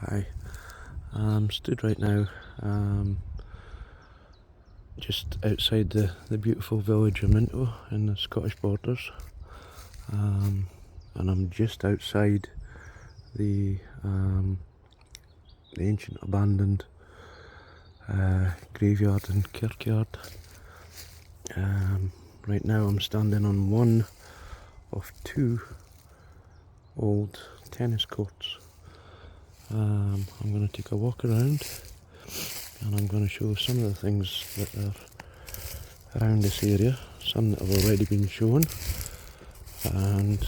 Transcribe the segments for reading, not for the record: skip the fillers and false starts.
Hi, stood right now just outside the beautiful village of Minto in the Scottish borders, and I'm just outside the ancient abandoned graveyard and kirkyard. Right now I'm standing on one of two old tennis courts. I'm going to take a walk around and I'm going to show some of the things that are around this area, some that have already been shown, and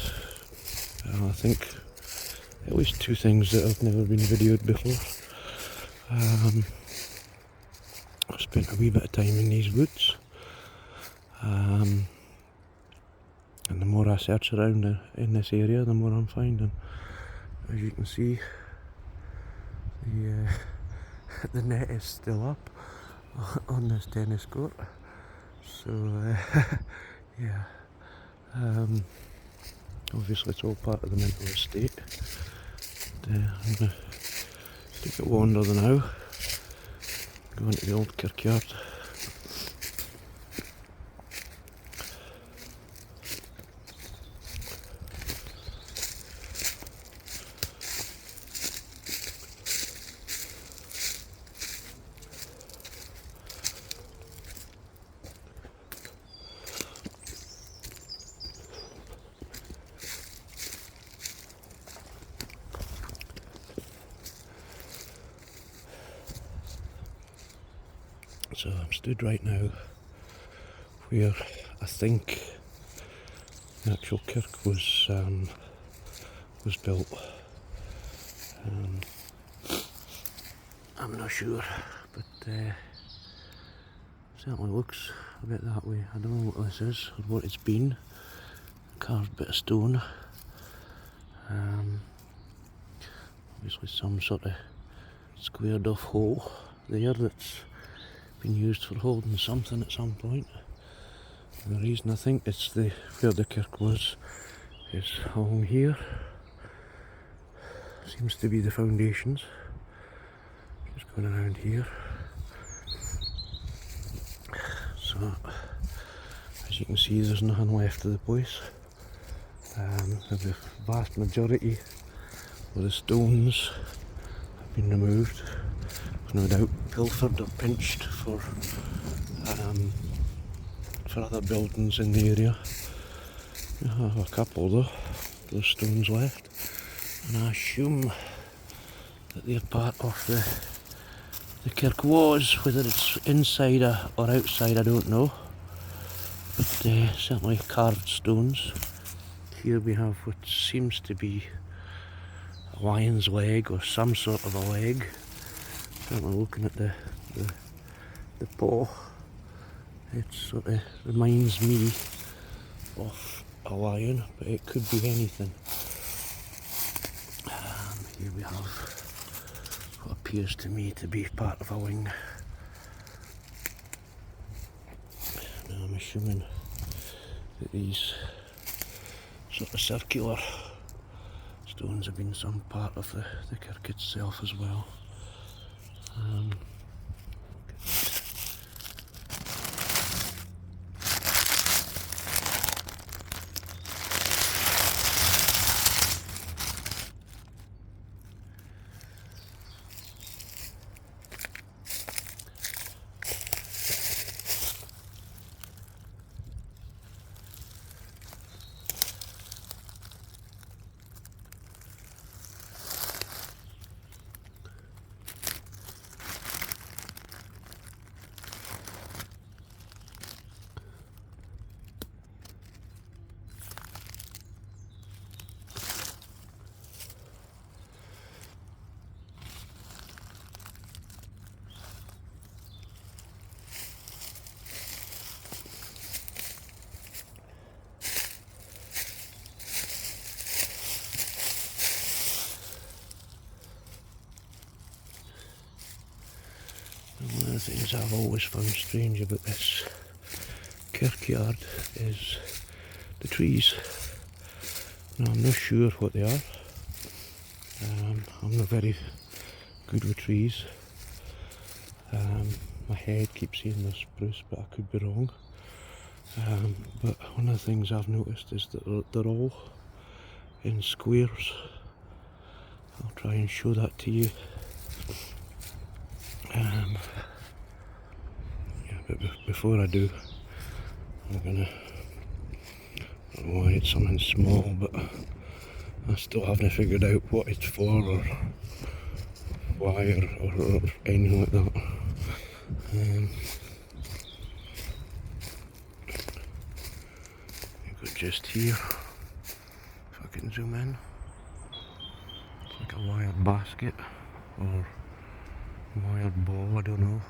I think at least two things that have never been videoed before. I've spent a wee bit of time in these woods, and the more I search around in this area, the more I'm finding. As you can see, the net is still up on this tennis court, so yeah, obviously it's all part of the Minto Estate. I'm going to take a wander now, go into the old kirkyard. So I'm stood right now where I think the actual kirk was built. I'm not sure, but certainly looks a bit that way. I don't know what this is or what it's been. A carved bit of stone. Obviously some sort of squared off hole there that's been used for holding something at some point. And the reason I think it's where the kirk was is along here. Seems to be the foundations. Just going around here. So as you can see, there's nothing left of the place. The vast majority of the stones have been removed, no doubt pilfered or pinched for other buildings in the area. I have a couple though, those stones left, and I assume that they're part of the kirk was. Whether it's inside or outside I don't know, but certainly carved stones. Here we have what seems to be a lion's leg or some sort of a leg. Certainly looking at the paw, it sort of reminds me of a lion, but it could be anything. Here we have what appears to me to be part of a wing. Now I'm assuming that these sort of circular stones have been some part of the kirk itself as well. One of the things I've always found strange about this kirkyard is the trees. Now I'm not sure what they are. I'm not very good with trees. My head keeps saying they're spruce, but I could be wrong. But one of the things I've noticed is that they're all in squares. I'll try and show that to you. Yeah, but before I do, I'm gonna, I don't know why it's something small, but I still haven't figured out what it's for or why or anything like that. You've got just here, if I can zoom in, it's like a wired basket or wired ball, I don't know,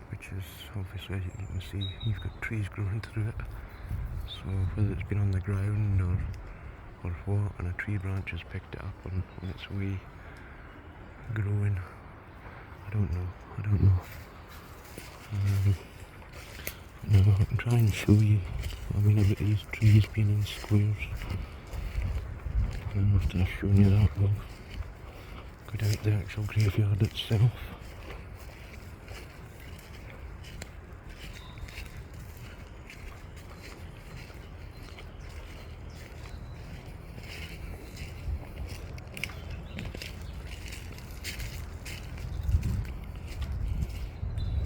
which is obviously, as you can see, you've got trees growing through it, so whether it's been on the ground or what, and a tree branch has picked it up on its way growing, I don't know. Now I can try and show you what I mean about these trees being in squares. And after I've shown you that, we'll go down to the actual graveyard itself.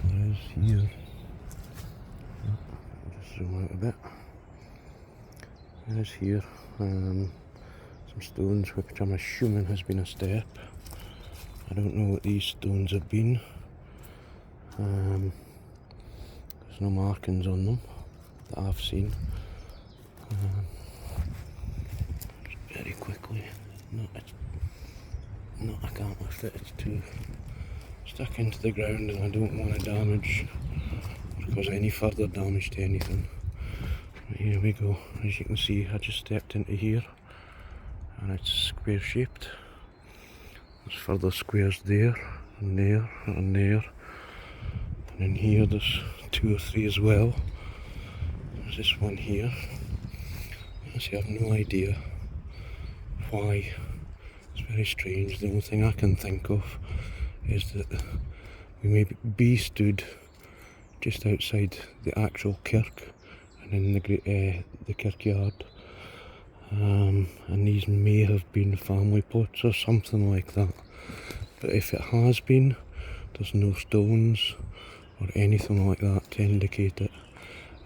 There is here. I'll just zoom out a bit. There's here some stones which I'm assuming has been a step. I don't know what these stones have been. There's no markings on them that I've seen. Just very quickly. No, I can't lift it, it's too stuck into the ground and I don't want to damage or cause any further damage to anything. But here we go. As you can see, I just stepped into here and it's square shaped. There's further squares there and there and there, and in here there's 2 or 3 as well. There's this one here. I have no idea why. It's very strange. The only thing I can think of is that we may stood just outside the actual kirk and in the kirkyard, and these may have been family plots or something like that. But if it has been, there's no stones or anything like that to indicate it,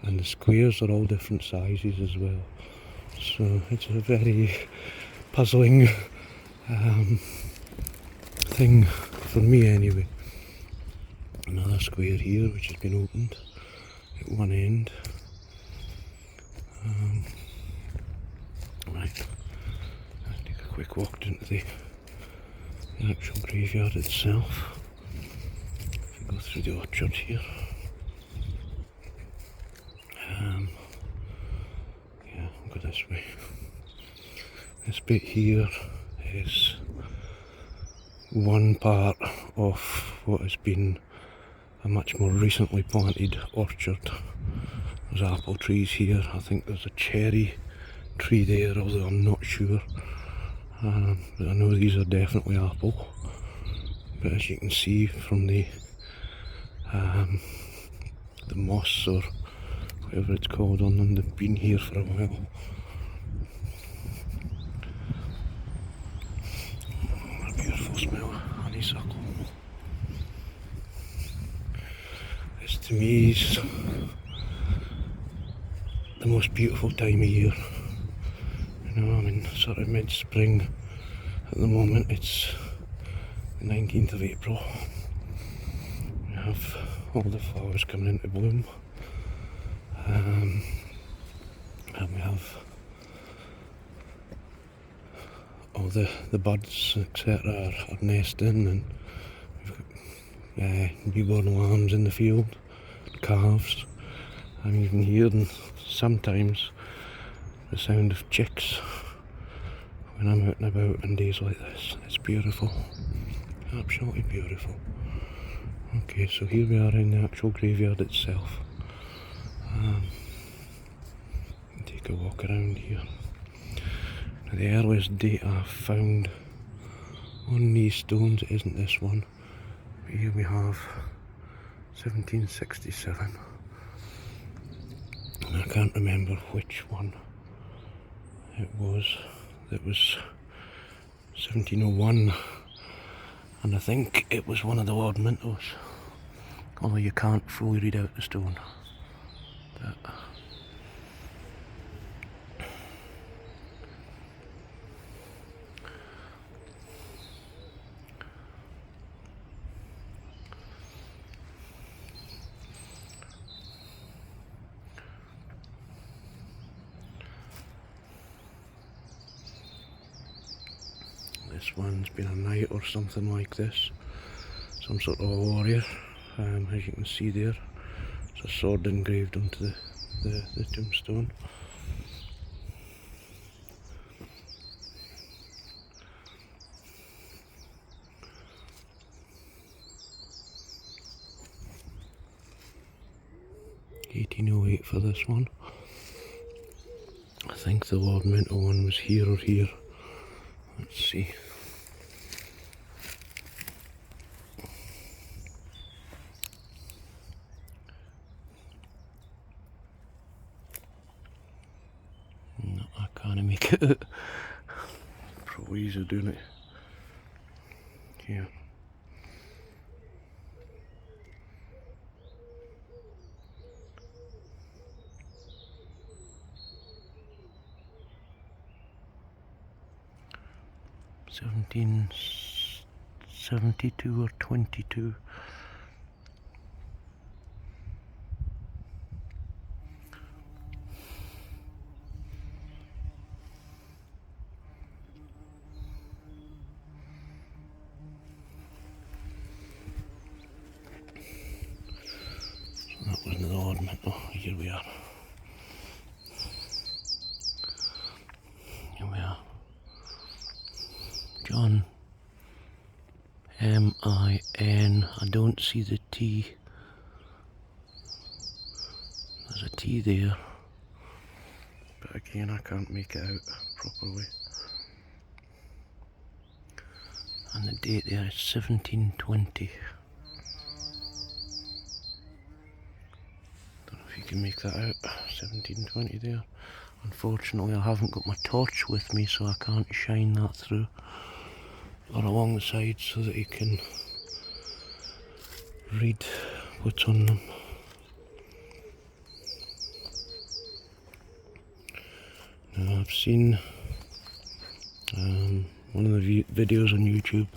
and the squares are all different sizes as well. So it's a very puzzling thing for me anyway. Another square here which has been opened at one end. Right, I'll take a quick walk into the actual graveyard itself. If we go through the orchard here. Yeah, I'll go this way. This bit here is one part of what has been a much more recently planted orchard. There's apple trees here. I think there's a cherry tree there, although I'm not sure. But I know these are definitely apple. But as you can see from the moss or whatever it's called on them, they've been here for a while. What a beautiful smell of honeysuckle. This to me is the most beautiful time of year. You know, I'm in sort of mid-spring at the moment. It's the 19th of April. We have all the flowers coming into bloom, and we have all the birds, etc. are nesting, and we've got newborn lambs in the field, calves. I'm even hearing sometimes the sound of chicks when I'm out and about on days like this. It's beautiful, absolutely beautiful. Okay, so here we are in the actual graveyard itself. Take a walk around here. Now, the earliest date I've found on these stones, it isn't this one. But here we have 1767. And I can't remember which one it was. It was 1701. And I think it was one of the odd Mintos. Although you can't fully read out the stone. But this one's been a knight or something like this. Some sort of a warrior, as you can see there. It's a sword engraved onto the tombstone. $1808 for this one. I think the Lord Minto one was here or here. Let's see. No, I can't make it out. Probably easier doing it here. $1772 or 22. So that wasn't the odd Minto. Here we are. Here we are. John M-I-N. I don't see the T. There's a T there. But again, I can't make it out properly. And the date there is 1720. Don't know if you can make that out. 1720 there. Unfortunately, I haven't got my torch with me, so I can't shine that through. Or along the sides so that you can read what's on them. Now I've seen one of the videos on YouTube,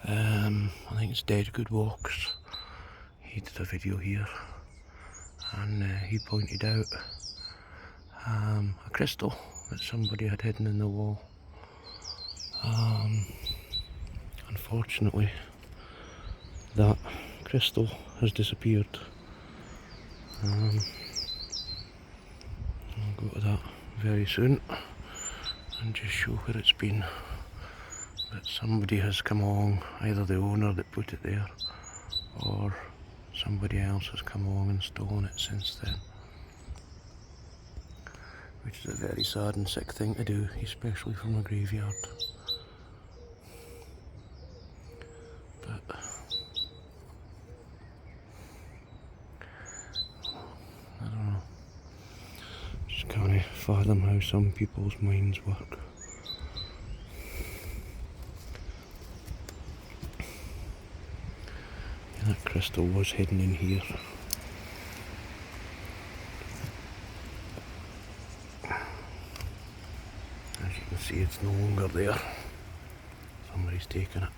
I think it's Dead Good Walks. He did a video here and he pointed out a crystal that somebody had hidden in the wall. Unfortunately, that crystal has disappeared. I'll go to that very soon and just show where it's been. But somebody has come along, either the owner that put it there or somebody else has come along and stolen it since then. Which is a very sad and sick thing to do, especially from a graveyard. But I don't know. Just can't fathom how some people's minds work. Yeah, that crystal was hidden in here. As you can see, it's no longer there. Somebody's taken it.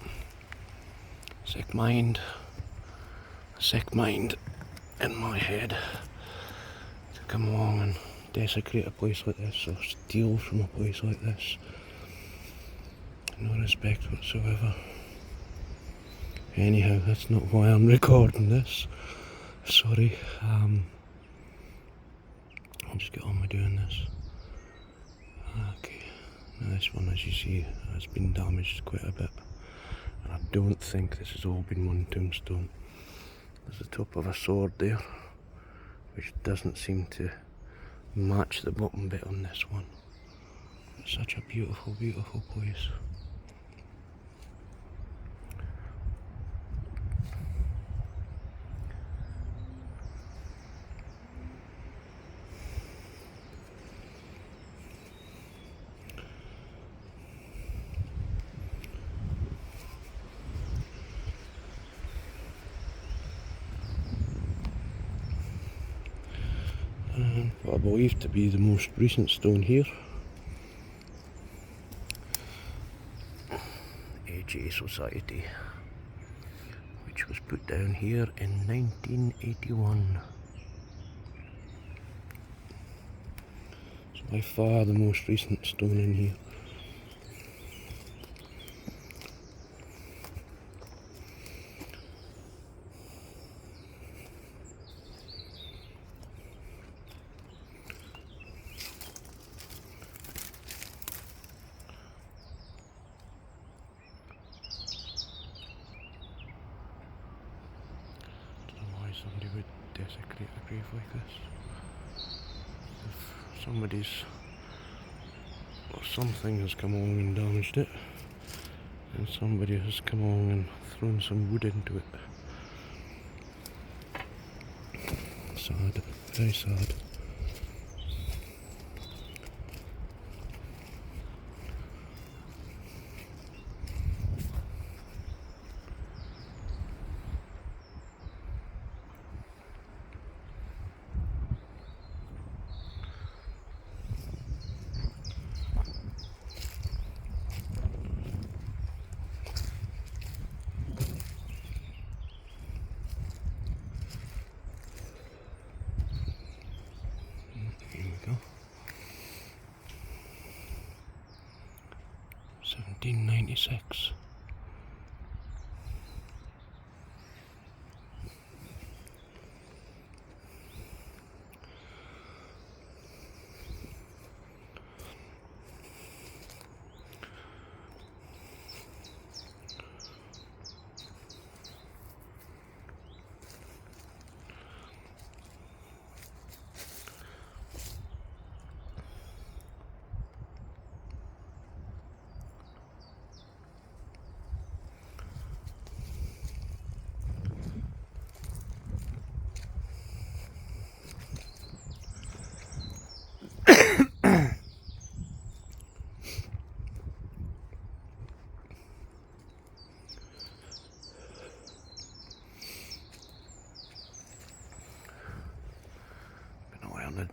Sick mind in my head to come along and desecrate a place like this or steal from a place like this. No respect whatsoever. Anyhow, that's not why I'm recording this. Sorry. I'll just get on with doing this. Okay. Now this one, as you see, has been damaged quite a bit. And I don't think this has all been one tombstone. There's the top of a sword there, which doesn't seem to match the bottom bit on this one. It's such a beautiful, beautiful place. what I believe to be the most recent stone here. AJ Society, which was put down here in 1981. It's by far the most recent stone in here. Somebody would desecrate a grave like this. If somebody's or something has come along and damaged it, and somebody has come along and thrown some wood into it. Sad, very sad. Here we go. 1796.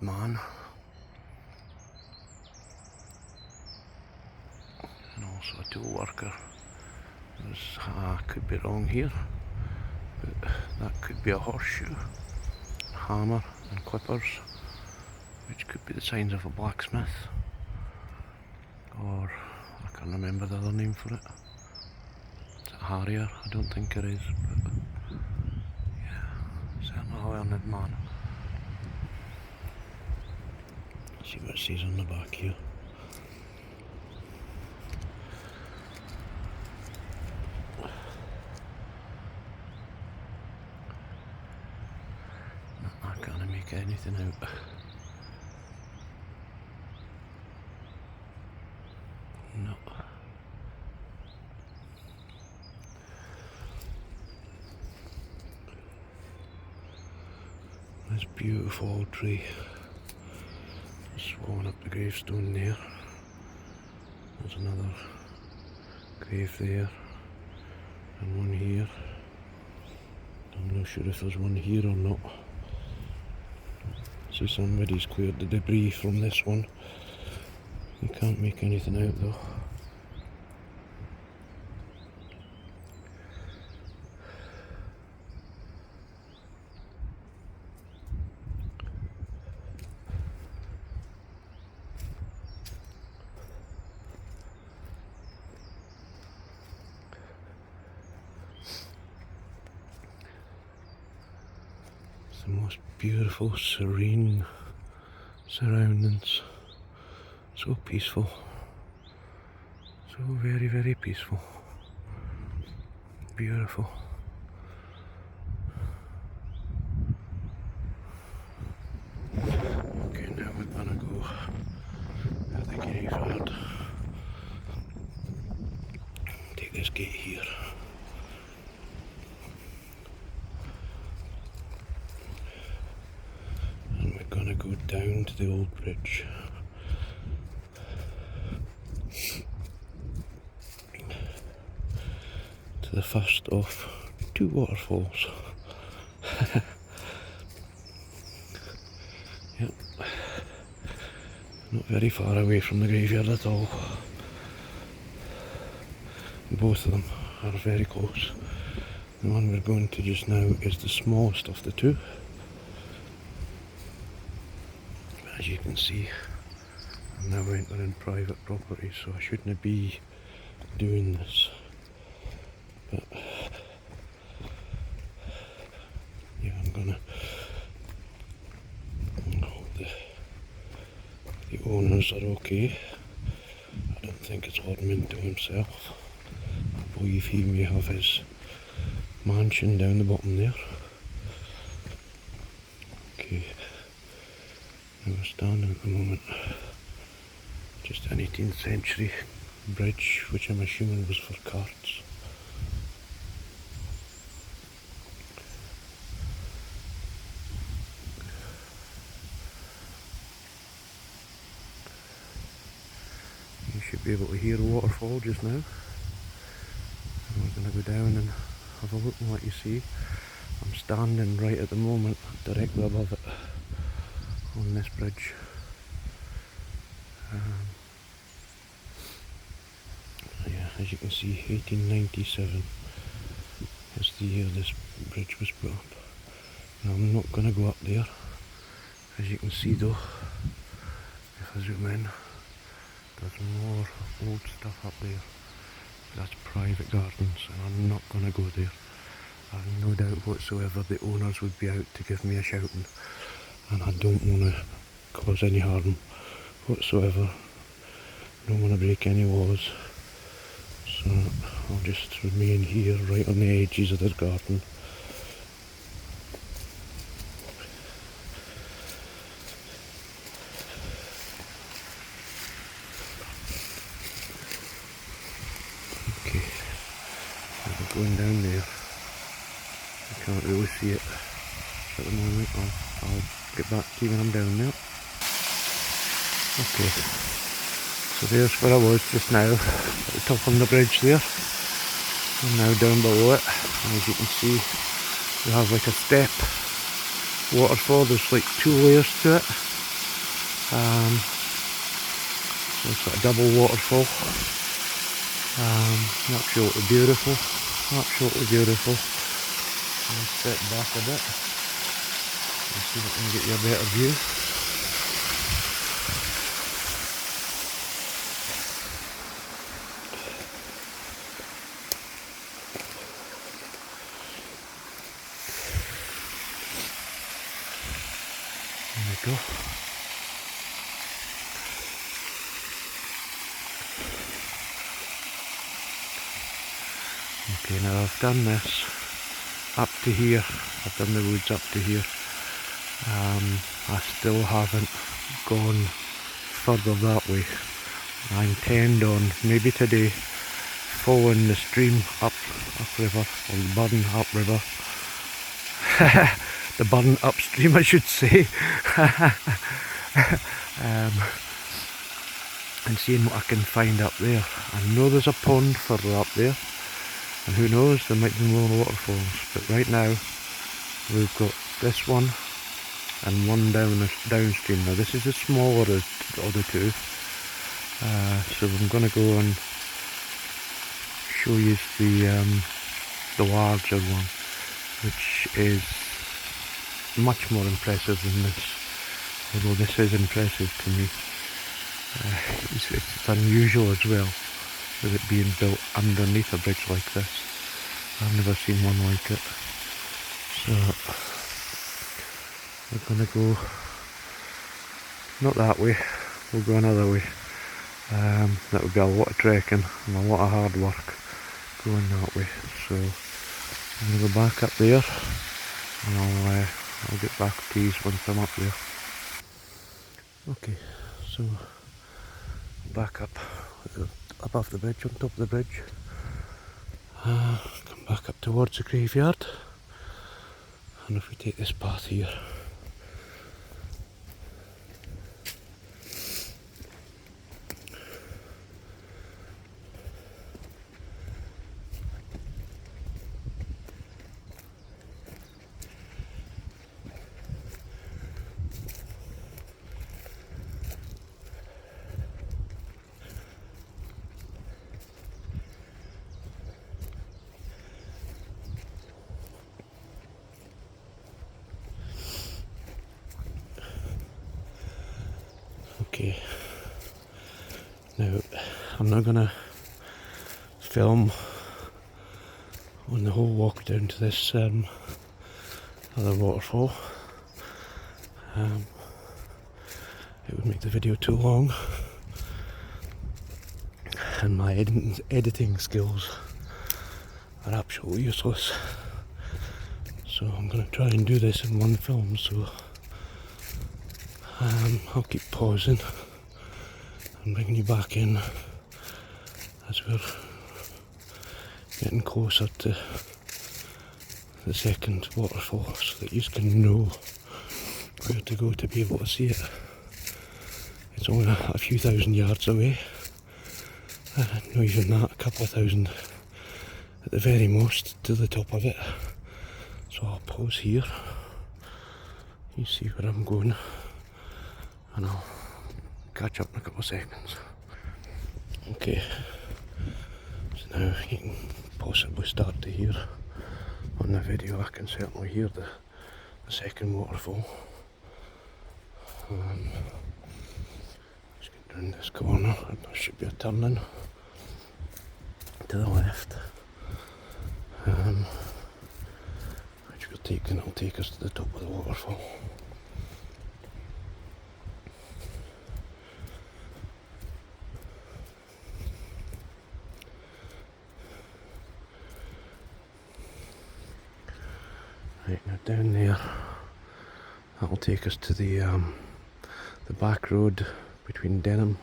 Man, and also a tool worker. I could be wrong here, but that could be a horseshoe, hammer and clippers, which could be the signs of a blacksmith, or I can't remember the other name for it. Is it harrier? I don't think it is, but yeah, certainly a learned man. See what it says on the back here. I can't make anything out. No. This beautiful old tree. Swallowing up the gravestone there. There's another grave there, and one here. I'm not sure if there's one here or not. See, somebody's cleared the debris from this one. You can't make anything out though. The most beautiful, serene surroundings. So peaceful. So very, very peaceful. Beautiful. Okay, now we're gonna go at the graveyard. Take this gate here. Gonna go down to the old bridge. To the first of 2 waterfalls. Yep. Not very far away from the graveyard at all. Both of them are very close. The one we're going to just now is the smallest of the two. As you can see, I'm now entering private property, so I shouldn't be doing this. But yeah, I'm gonna hope the owners are okay. I don't think it's Lord Minto himself. I believe he may have his mansion down the bottom there. Okay, now we're standing at the moment just an 18th century bridge, which I'm assuming was for carts. You should be able to hear a waterfall just now. And we're going to go down and have a look and what you see. I'm standing right at the moment directly above it on this bridge. Yeah, as you can see, 1897 is the year this bridge was put up. Now I'm not going to go up there. As you can see though, if I zoom in, there's more old stuff up there. That's private gardens, and I'm not going to go there. I have no doubt whatsoever the owners would be out to give me a shouting, and I don't want to cause any harm whatsoever. Don't want to break any laws, so I'll just remain here right on the edges of the garden. Okay, I'm going down there. I can't really see it at the moment. I'll get back to you when I'm down there. Okay, so there's where I was just now, at the top on the bridge there. I'm now down below it, and as you can see, we have like a step waterfall. There's like 2 layers to it. So it's like a double waterfall. Absolutely beautiful. Absolutely beautiful. I'll step back a bit and see if I can get you a better view. There we go. Okay, now I've done this up to here. I've done the woods up to here. I still haven't gone further that way. I intend on, maybe today, following the stream up river, or the burn up river. The burn upstream, I should say. And seeing what I can find up there. I know there's a pond further up there, and who knows, there might be more waterfalls. But right now, we've got this one and one downstream. Now this is the smaller of the two, so I'm going to go and show you the larger one, which is much more impressive than this. Although this is impressive to me, it's unusual as well, with it being built underneath a bridge like this. I've never seen one like it. So we're going to go not that way, we'll go another way. That would be a lot of trekking and a lot of hard work going that way. So I'm going to go back up there, and I'll get back to you once I'm up there. Okay, so back up above the bridge, on top of the bridge. Come back up towards the graveyard, and if we take this path here, Okay, now I'm not gonna film on the whole walk down to this other waterfall. It would make the video too long, and my editing skills are absolutely useless. So I'm going to try and do this in one film, so I'll keep pausing and bringing you back in as we're getting closer to the second waterfall, so that you can know where to go to be able to see it. It's only a few thousand yards away, not even that, a couple of thousand at the very most to the top of it. So I'll pause here, you see where I'm going, and I'll catch up in a couple of seconds. Okay, so now you can possibly start to hear on the video, I can certainly hear the second waterfall. Let's get down this corner, and there should be a turning to the left, which will take us to the top of the waterfall. Right, now down there, that'll take us to the back road between Denham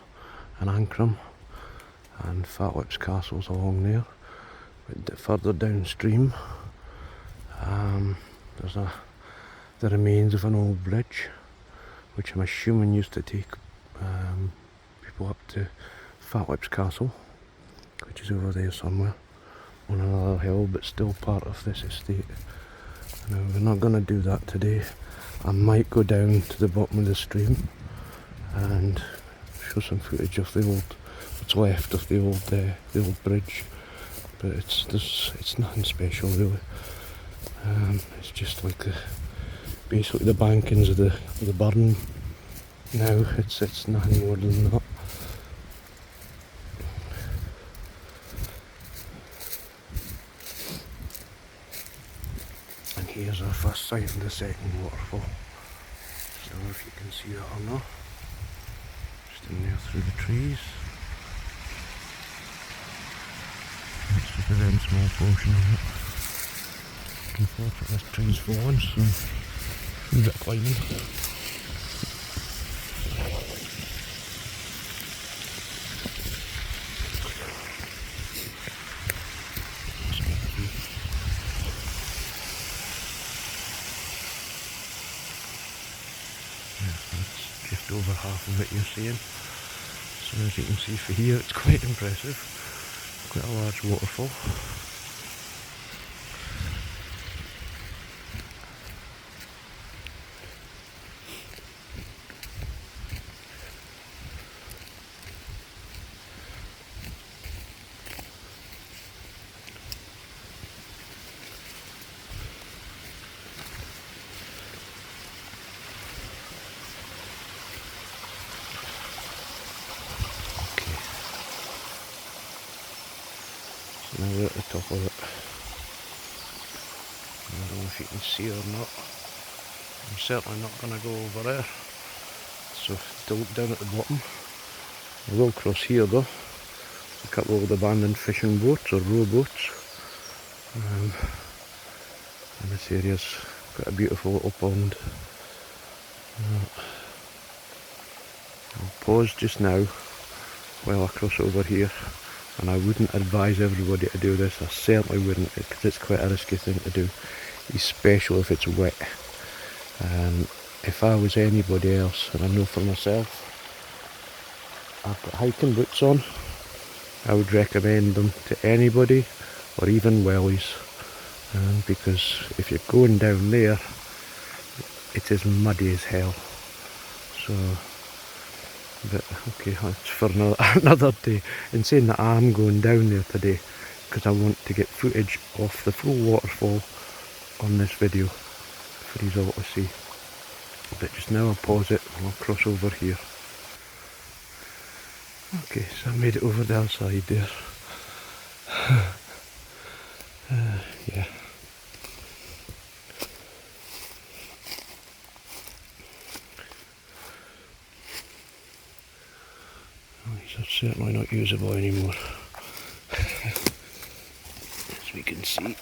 and Ancram, and Fat Lips Castle's along there. But further downstream, there's the remains of an old bridge, which I'm assuming used to take people up to Fat Lips Castle, which is over there somewhere on another hill, but still part of this estate. Now, we're not going to do that today. I might go down to the bottom of the stream and show some footage of the old, what's left of the old bridge, but it's nothing special really. It's just like basically the bankings of the burn. Now it's nothing more than that. And here's our first sight of the second waterfall. I don't know if you can see that or not. Just in there through the trees. It's just a very small portion of it. Unfortunately this tree's fallen, so a bit of climbing. That's just over half of it you're seeing. So as you can see from here, it's quite impressive. Quite a large waterfall. Now we're at the top of it. I don't know if you can see or not. I'm certainly not going to go over there. So down at the bottom. I will cross here though. A couple of old abandoned fishing boats or rowboats. And this area's got a beautiful little pond. I'll pause just now while I cross over here. And I wouldn't advise everybody to do this. I certainly wouldn't, because it's quite a risky thing to do, especially if it's wet. If I was anybody else, and I know for myself, I've got hiking boots on, I would recommend them to anybody, or even wellies, because if you're going down there, it is muddy as hell. So, but okay, that's for another day. In saying that, I'm going down there today because I want to get footage of the full waterfall on this video for you all to see. But just now I'll pause it and I'll cross over here. Okay, so I made it over the other side there. Yeah. These are certainly not usable anymore, as we can see.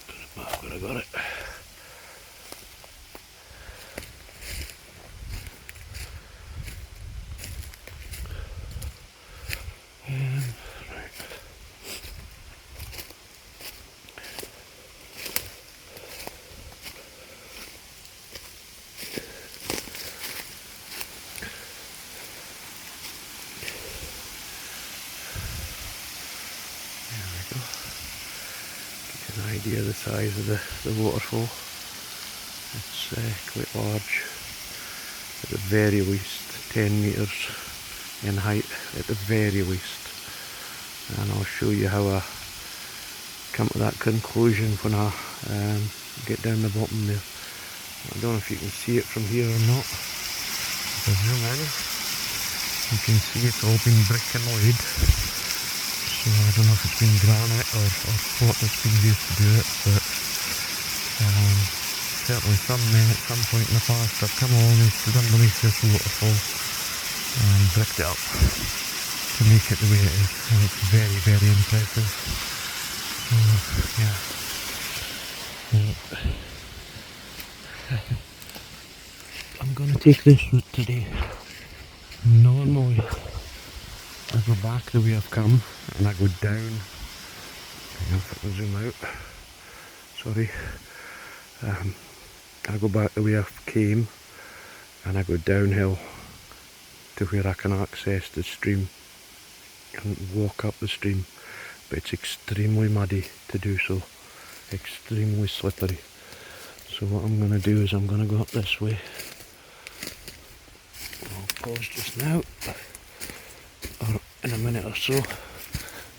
Put it back where I got it. Right. There we go. Get an idea of the size of the waterfall. It's quite large. At the very least 10 metres in height, at the very least. And I'll show you how I come to that conclusion when I get down the bottom there. I don't know if you can see it from here or not. If I zoom in, you can see it's all been brick and laid. So I don't know if it's been granite or what that's been used to do it, but certainly some men at some point in the past have come along and stood underneath this waterfall and bricked it up to make it the way it is, and it's very, very impressive. Yeah. I'm going to take this route today. Normally I go back the way I've come and I go down. If I can zoom out, sorry. I go back the way I came and I go downhill to where I can access the stream and walk up the stream, but it's extremely muddy to do so, extremely slippery. So what I'm going to do is I'm going to go up this way. I'll pause just now, or in a minute or so.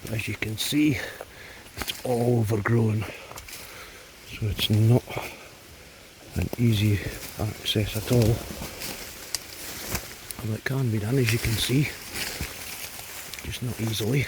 But as you can see, it's all overgrown, so it's not an easy access at all. Well, it can be done, as you can see, just not easily.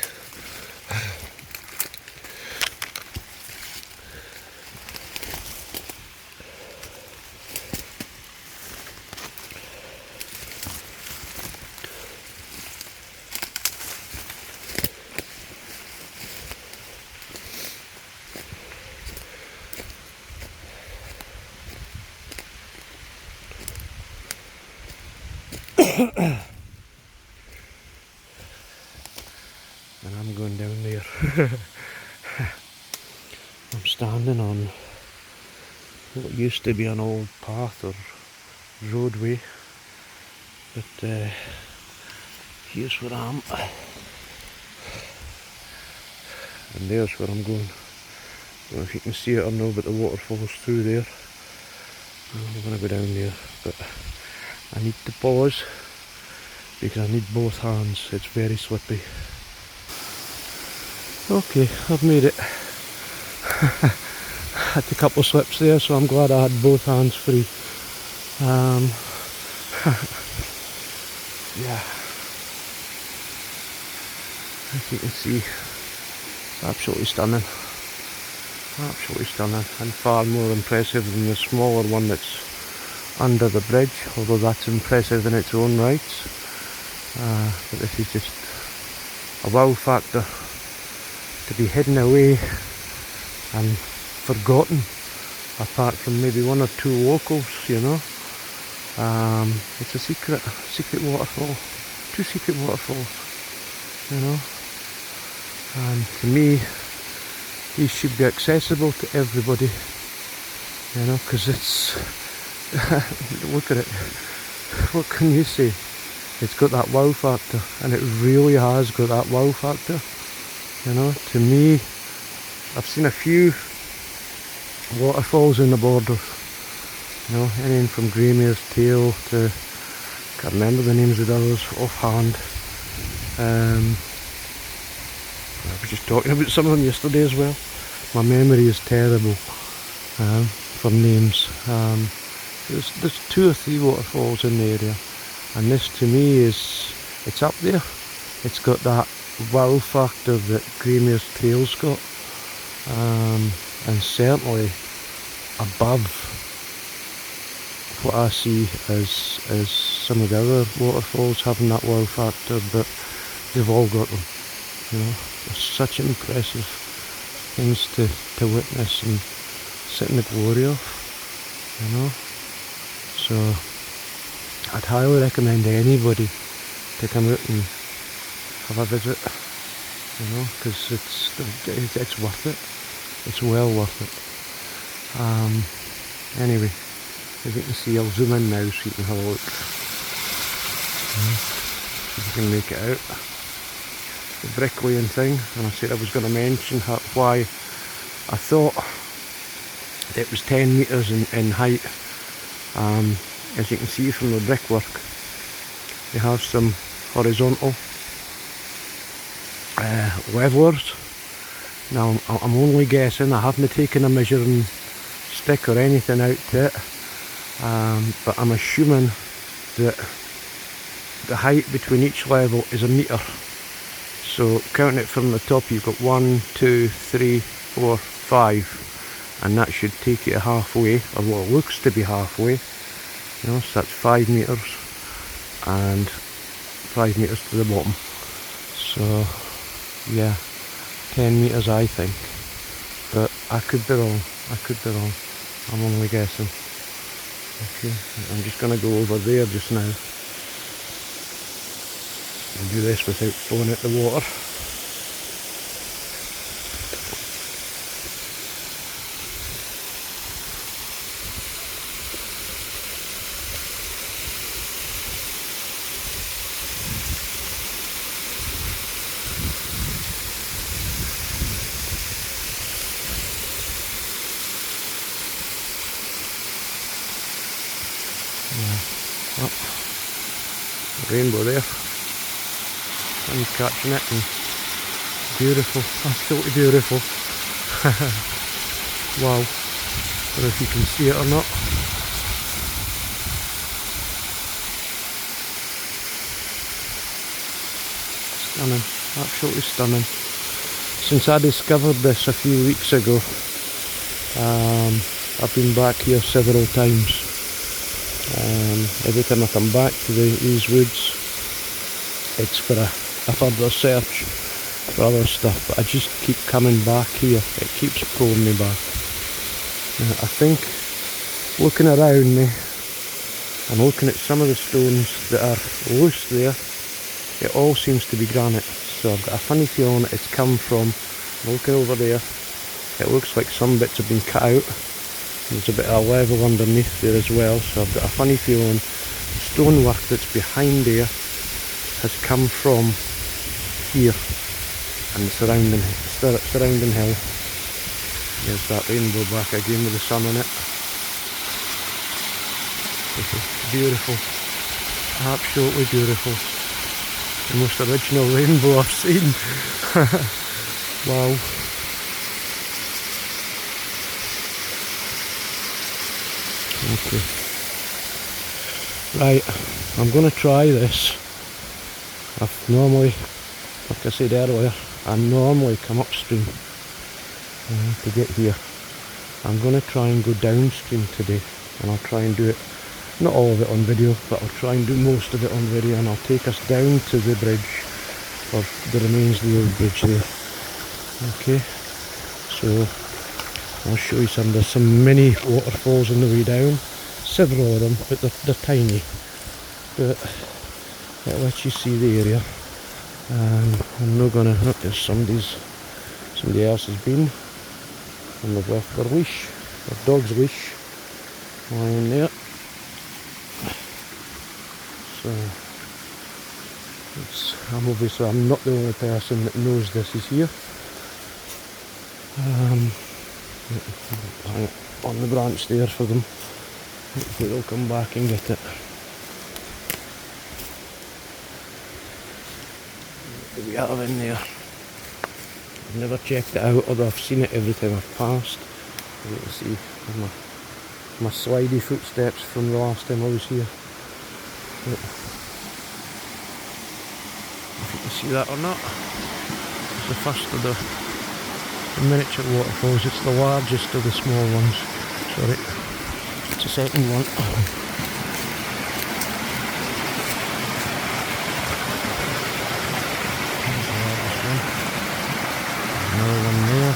And I'm going down there. I'm standing on what used to be an old path or roadway, but here's where I am, and there's where I'm going. I don't know if you can see it or no, but the waterfall's through there. I'm going to go down there, but I need to pause because I need both hands. It's very slippy. Okay, I've made it. Had a couple of slips there, so I'm glad I had both hands free. Yeah, as you can see, absolutely stunning. Absolutely stunning, and far more impressive than the smaller one that's under the bridge, although that's impressive in its own rights. But this is just a wow factor, to be hidden away and forgotten, apart from maybe one or two locals, you know. It's a secret waterfall, two secret waterfalls, you know. And to me, these should be accessible to everybody, you know, because it's, look at it, what can you say? It's got that wow factor, and it really has got that wow factor, you know. To me, I've seen a few waterfalls in the borders, you know, anything from Greymare's Tail to, can't remember the names of the others offhand, I was just talking about some of them yesterday as well. My memory is terrible for names. There's 2 or 3 waterfalls in the area, and this to me it's up there. It's got that wow factor that Greymare's Trail's got, and certainly above what I see as some of the other waterfalls having that wow factor, but they've all got them. You know, they're such impressive things to witness and sit in the glory of, you know. So I'd highly recommend anybody to come out and have a visit, you know, because it's worth it. It's well worth it. Anyway, as you can see, I'll zoom in now so you can have a look. See if you can make it out. The bricklaying thing, and I said I was going to mention why I thought it was 10 metres in height. As you can see from the brickwork, they have some horizontal levelers. Now I'm only guessing, I haven't taken a measuring stick or anything out to it, but I'm assuming that the height between each level is a metre. So counting it from the top, you've got 1, 2, 3, 4, 5, and that should take you halfway, or what looks to be halfway. You know, so that's 5 metres and 5 metres to the bottom. So yeah, 10 metres I think, but I could be wrong. I'm only guessing. Okay, I'm just going to go over there just now. I'll do this without throwing out the water. Yeah. Oh, rainbow there. I'm catching it, and beautiful, absolutely beautiful. Wow, I don't know if you can see it or not. Stunning, absolutely stunning. Since I discovered this a few weeks ago, I've been back here several times. Every time I come back to these woods, it's for a further search for other stuff, but I just keep coming back here. It keeps pulling me back. I think looking around me and looking at some of the stones that are loose there, it all seems to be granite. So I've got a funny feeling it's come from, looking over there, it looks like some bits have been cut out. There's a bit of level underneath there as well, so I've got a funny feeling the stonework that's behind there has come from here and the surrounding hill. There's that rainbow back again with the sun on it. Beautiful, absolutely beautiful. The most original rainbow I've seen. Wow. Okay. Right, I'm going to try this. I've normally, like I said earlier, I normally come upstream to get here. I'm going to try and go downstream today, and I'll try and do it, not all of it on video, but I'll try and do most of it on video, and I'll take us down to the bridge, or the remains of the old bridge there. Okay, so I'll show you some. There's some mini waterfalls on the way down, several of them, but they're tiny. But it lets you see the area. I'm not gonna. Oh, there's somebody else has been, and they've left their leash, their dog's leash, lying there. So I'm not the only person that knows this is here. Hang it on the branch there for them. Hopefully they'll come back and get it. What do we have in there? I've never checked it out, although I've seen it every time I've passed. You can see my slidey footsteps from the last time I was here. But if you can see that or not, it's the first of the miniature waterfalls. It's the largest of the small ones. Sorry, it's the second one. Another one there.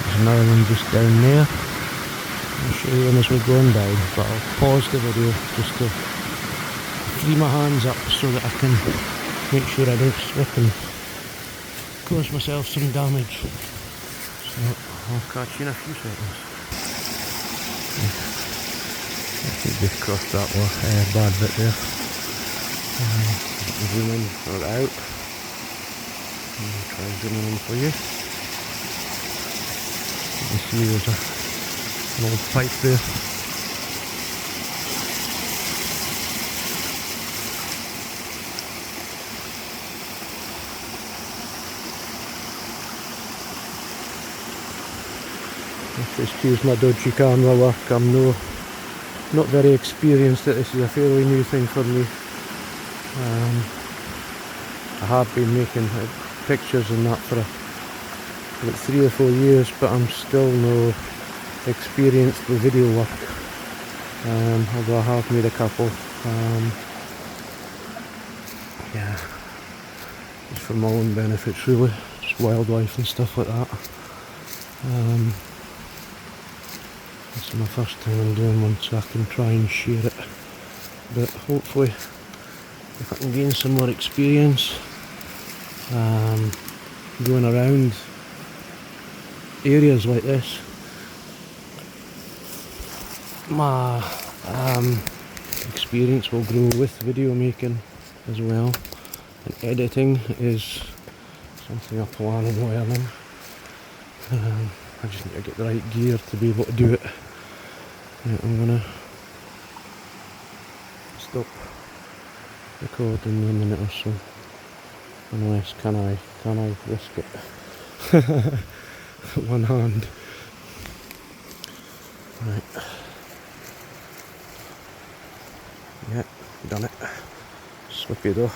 There's another one just down there. I'll show you them as we're going down, but I'll pause the video just to free my hands up so that I can make sure I don't slip and cause myself some damage. So I'll catch you in a few seconds. I think we've crossed that bad bit there. Zoom in or out. Try zooming in for you. You can see there's an old pipe there. Excuse my dodgy camera work. I'm not very experienced at this. Is a fairly new thing for me. I have been making pictures and that for about 3 or 4 years, but I'm still no experienced with video work. Although I have made a couple. Yeah, just for my own benefits really, just wildlife and stuff like that. This is my first time I'm doing one, so I can try and share it. But hopefully, if I can gain some more experience going around areas like this, my experience will grow with video making as well. And editing is something I plan on learning. I just need to get the right gear to be able to do it. Right, I'm gonna stop recording in a minute or so. Unless, can I risk it? One hand. Right. Yeah, done it. Slippy though.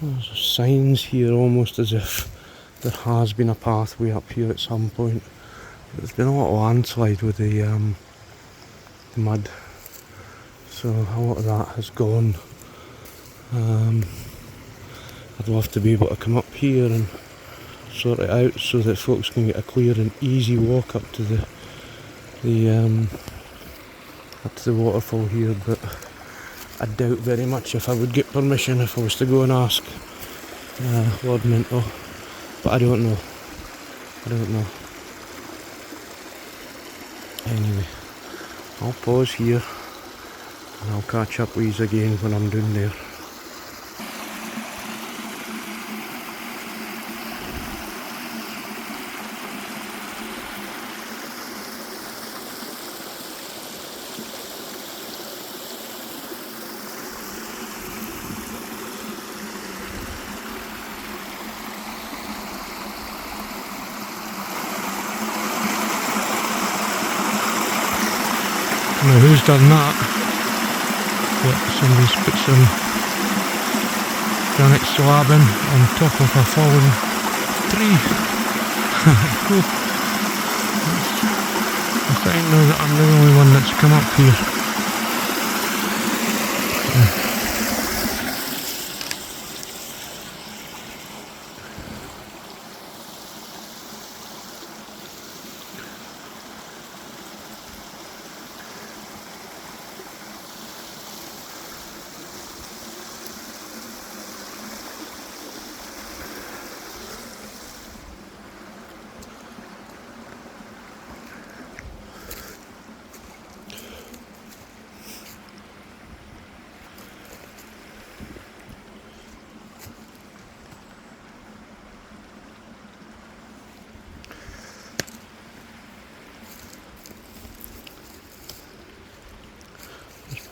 There's signs here almost as if there has been a pathway up here at some point. There's been a lot of landslide with the mud, so a lot of that has gone. I'd love to be able to come up here and sort it out so that folks can get a clear and easy walk up to the waterfall here, but I doubt very much if I would get permission if I was to go and ask Lord Minto, but I don't know. Anyway, I'll pause here and I'll catch up with you again when I'm down there. Now who's done that? But somebody's put some granite slabbing on top of a fallen tree. Cool. I think now that I'm the only one that's come up here.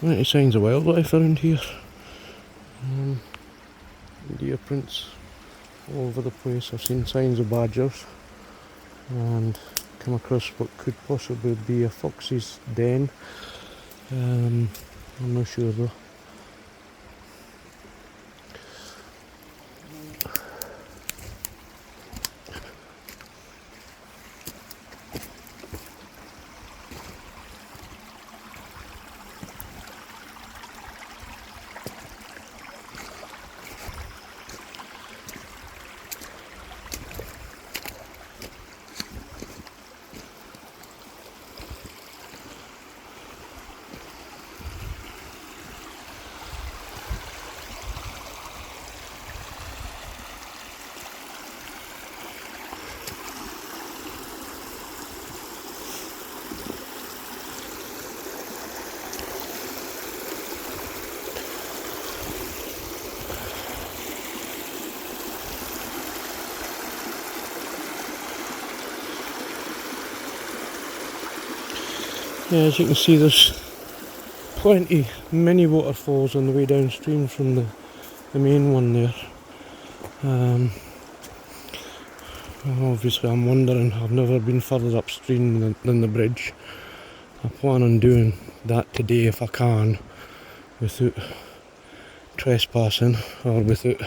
Plenty signs of wildlife around here. Deer prints all over the place. I've seen signs of badgers and come across what could possibly be a fox's den. I'm not sure though. Yeah, as you can see, there's plenty mini waterfalls on the way downstream from the main one there. Obviously I'm wondering, I've never been further upstream than the bridge. I plan on doing that today if I can, without trespassing or without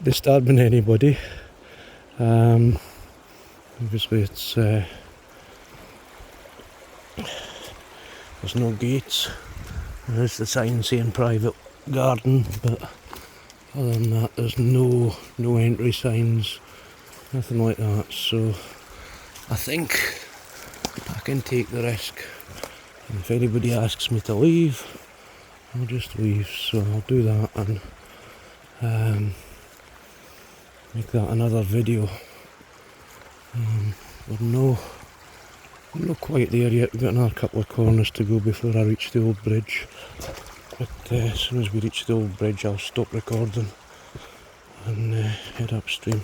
disturbing anybody. Obviously it's there's no gates. There's the sign saying private garden, but other than that there's no entry signs, nothing like that. So I think I can take the risk, and if anybody asks me to leave, I'll just leave. So I'll do that and make that another video. We're not quite there yet. We've got another couple of corners to go before I reach the old bridge, but as soon as we reach the old bridge I'll stop recording and head upstream.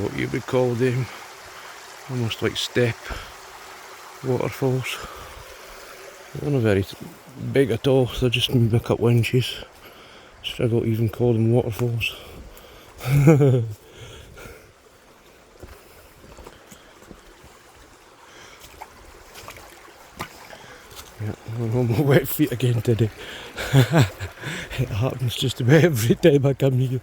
What you would call them, almost like step waterfalls. They're not very big at all, they're just maybe a couple inches. Struggle to even call them waterfalls. Yeah, I'm on my wet feet again today. It happens just about every time I come here.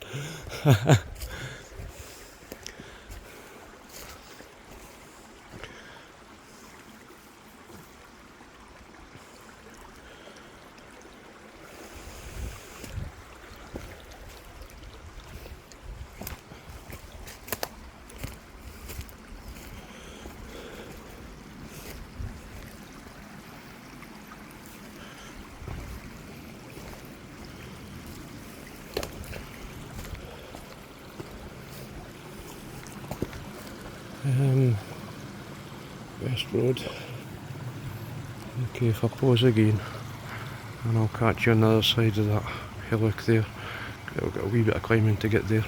West Road. Okay, if I pause again, and I'll catch you on the other side of that hillock there. I've got a wee bit of climbing to get there.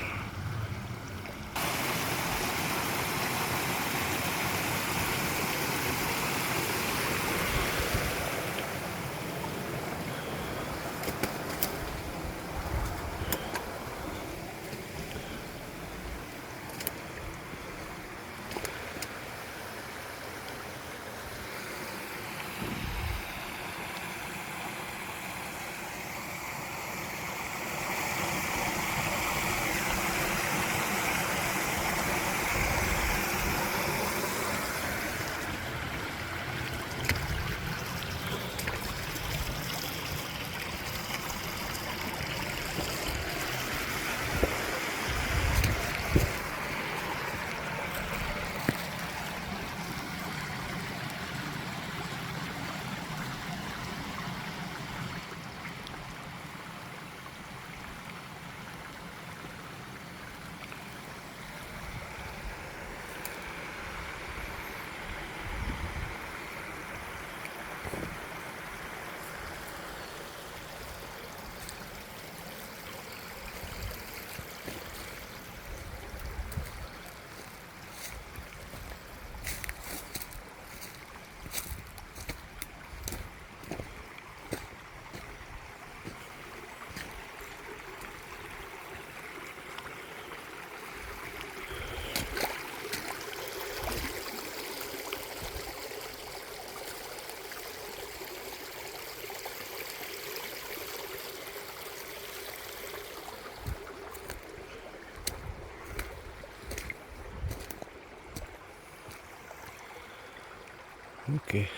Okay.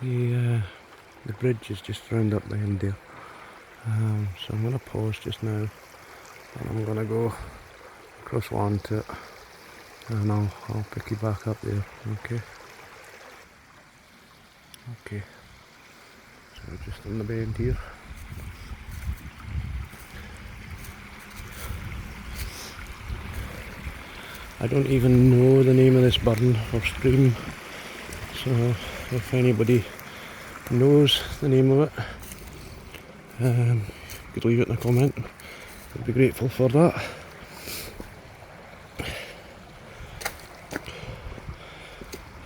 The bridge is just round up the end there. So I'm going to pause just now, and I'm going to go across one to it, and I'll pick you back up there. Okay. Okay. So just on the bend here. I don't even know the name of this burn or stream, so if anybody knows the name of it, you could leave it in a comment. I'd be grateful for that.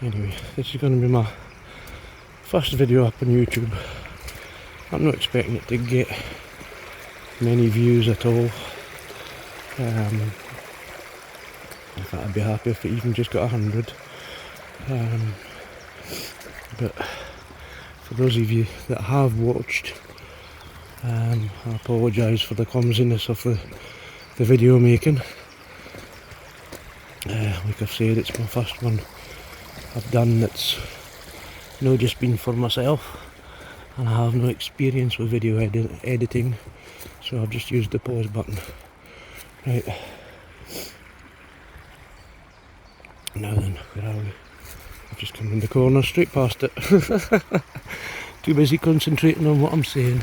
Anyway, this is going to be my first video up on YouTube. I'm not expecting it to get many views at all. In fact, I'd be happy if it even just got 100. But for those of you that have watched, I apologise for the clumsiness of the video making. Like I've said, it's my first one I've done that's not just been for myself, and I have no experience with video editing, so I've just used the pause button. Right, now then, where are we? I've just come in the corner, straight past it. Too busy concentrating on what I'm saying.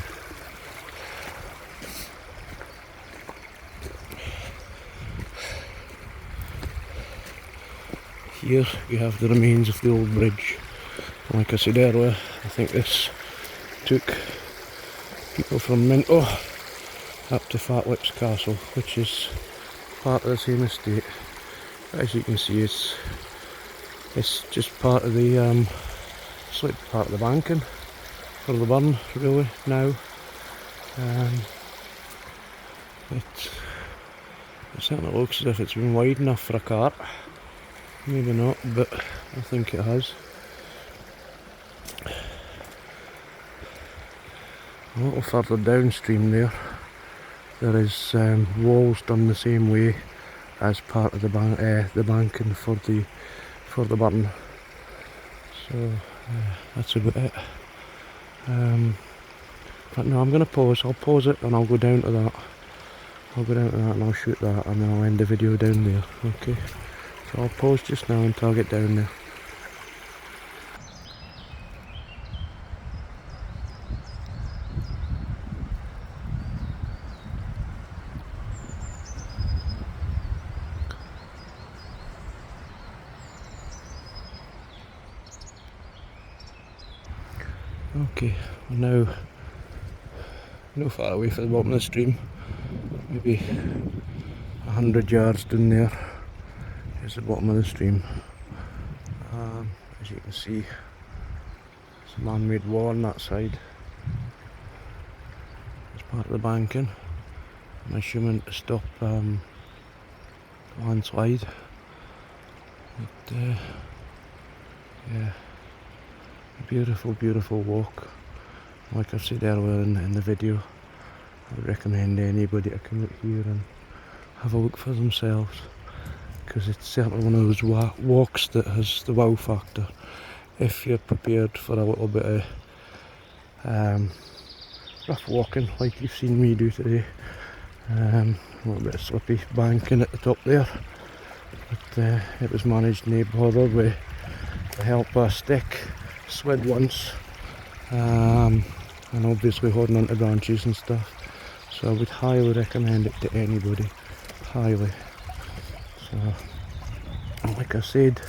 Here we have the remains of the old bridge. Like I said earlier, I think this took people from Minto up to Fat Lips Castle, which is part of the same estate. As you can see, it's just part of the it's like part of the banking for the burn really now. It certainly looks as if it's been wide enough for a cart. Maybe not, but I think it has. A little further downstream there is walls done the same way as part of the banking for the burn. So that's about it. But no, I'm going to pause. I'll pause it and I'll go down to that. And I'll shoot that, and then I'll end the video down there. Okay. So I'll pause just now until I get down there. Okay, we're now not far away from the bottom of the stream, maybe 100 yards down there is the bottom of the stream. As you can see, it's a man-made wall on that side. It's part of the banking. I'm assuming to stop landslide. But yeah, beautiful, beautiful walk. Like I said earlier in the video, I would recommend anybody to come out here and have a look for themselves, because it's certainly one of those walks that has the wow factor if you're prepared for a little bit of rough walking like you've seen me do today. A little bit of slippy banking at the top there, but it was managed no bother with the help of a stick, slid once, and obviously holding onto branches and stuff. So I would highly recommend it to anybody, highly. So, like I said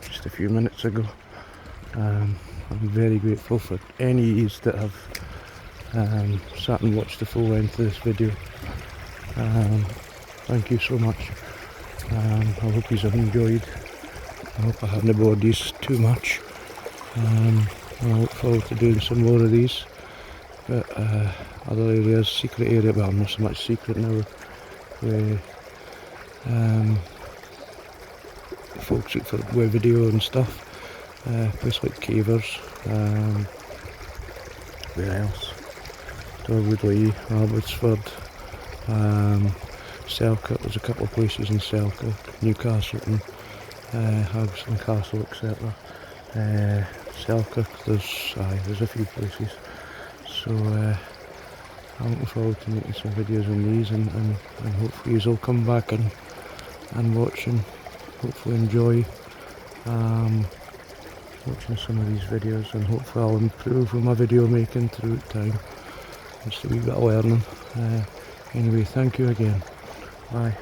just a few minutes ago, I'm very grateful for any of that have sat and watched the full length of this video. Thank you so much. I hope you have enjoyed. I hope I haven't bored you too much. I look forward to doing some more of these. But other areas, secret area, well, not so much secret now, where folks look for web video and stuff. Places like Cavers, where else? Dorwoodley, Abbotsford, Selkirk. There's a couple of places in Selkirk, Newcastle, Hags and Castle, etc. Selkirk, there's a few places. So I'm looking forward to making some videos on these, and hopefully you'll come back and watch and hopefully enjoy watching some of these videos, and hopefully I'll improve with my video making through time. Just a wee bit of learning. Anyway, thank you again. Bye.